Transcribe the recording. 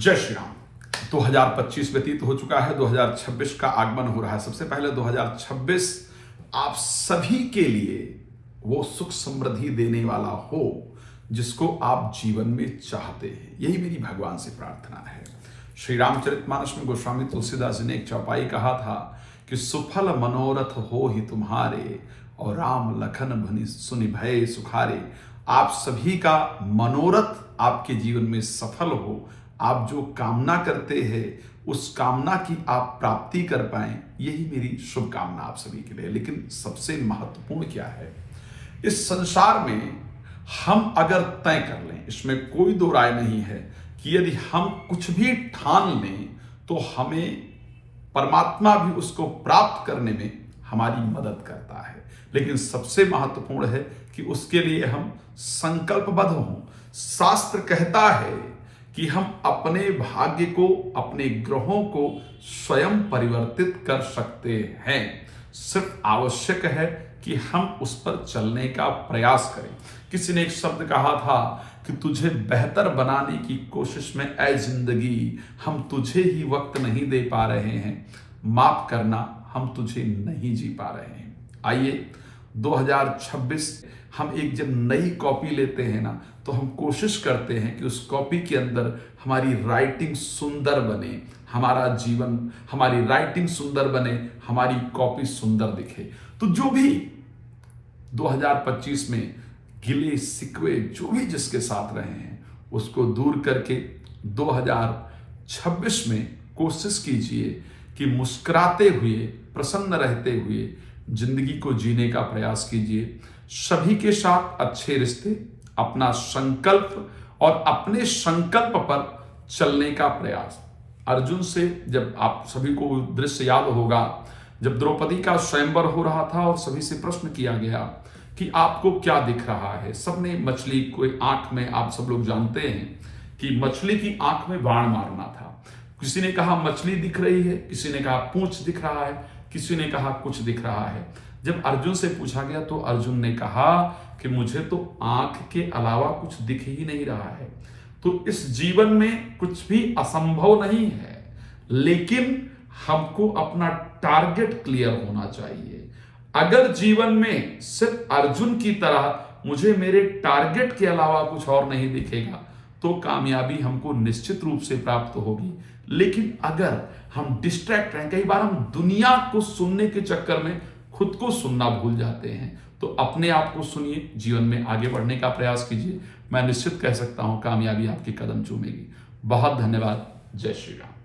जय श्री राम। 2025 व्यतीत हो चुका है, 2026 का आगमन हो रहा है। सबसे पहले 2026 आप सभी के लिए वो सुख समृद्धि देने वाला हो जिसको आप जीवन में चाहते हैं। यही मेरी भगवान से प्रार्थना है। श्री रामचरितमानस में गोस्वामी तुलसीदास जी ने एक चौपाई कहा था कि सुफल मनोरथ हो ही तुम्हारे और राम लखन भनी सुनि भय सुखारे। आप सभी का मनोरथ आपके जीवन में सफल हो, आप जो कामना करते हैं उस कामना की आप प्राप्ति कर पाएं, यही मेरी शुभकामना आप सभी के लिए। लेकिन सबसे महत्वपूर्ण क्या है, इस संसार में हम अगर तय कर लें, इसमें कोई दो राय नहीं है कि यदि हम कुछ भी ठान लें तो हमें परमात्मा भी उसको प्राप्त करने में हमारी मदद करता है। लेकिन सबसे महत्वपूर्ण है कि उसके लिए हम संकल्पबद्ध हों। शास्त्र कहता है कि हम अपने भाग्य को, अपने ग्रहों को स्वयं परिवर्तित कर सकते हैं। सिर्फ आवश्यक है कि हम उस पर चलने का प्रयास करें। किसी ने एक शब्द कहा था कि तुझे बेहतर बनाने की कोशिश में ऐ जिंदगी हम तुझे ही वक्त नहीं दे पा रहे हैं, माफ करना हम तुझे नहीं जी पा रहे हैं। आइए 2026 हम एक जब नई कॉपी लेते हैं ना, तो हम कोशिश करते हैं कि उस कॉपी के अंदर हमारी राइटिंग सुंदर बने, हमारा जीवन, हमारी राइटिंग सुंदर बने, हमारी कॉपी सुंदर दिखे। तो जो भी 2025 में गिले शिकवे जो भी जिसके साथ रहे हैं उसको दूर करके 2026 में कोशिश कीजिए कि मुस्कुराते हुए, प्रसन्न रहते हुए जिंदगी को जीने का प्रयास कीजिए। सभी के साथ अच्छे रिश्ते, अपना संकल्प और अपने संकल्प पर चलने का प्रयास। अर्जुन से, जब आप सभी को दृश्य याद होगा, जब द्रौपदी का स्वयंवर हो रहा था और सभी से प्रश्न किया गया कि आपको क्या दिख रहा है, सबने मछली को आंख में, आप सब लोग जानते हैं कि मछली की आंख में बाण मारना था। किसी ने कहा मछली दिख रही है, किसी ने कहा पूंछ दिख रहा है, किसी ने कहा कुछ दिख रहा है। जब अर्जुन से पूछा गया तो अर्जुन ने कहा कि मुझे तो आंख के अलावा कुछ दिख ही नहीं रहा है। तो इस जीवन में कुछ भी असंभव नहीं है, लेकिन हमको अपना टारगेट क्लियर होना चाहिए। अगर जीवन में सिर्फ अर्जुन की तरह मुझे मेरे टारगेट के अलावा कुछ और नहीं दिखेगा तो कामयाबी हमको निश्चित रूप से प्राप्त होगी। लेकिन अगर हम डिस्ट्रैक्ट रहें, कई बार हम दुनिया को सुनने के चक्कर में खुद को सुनना भूल जाते हैं, तो अपने आप को सुनिए, जीवन में आगे बढ़ने का प्रयास कीजिए। मैं निश्चित कह सकता हूं कामयाबी आपके कदम चूमेगी। बहुत धन्यवाद। जय श्री राम।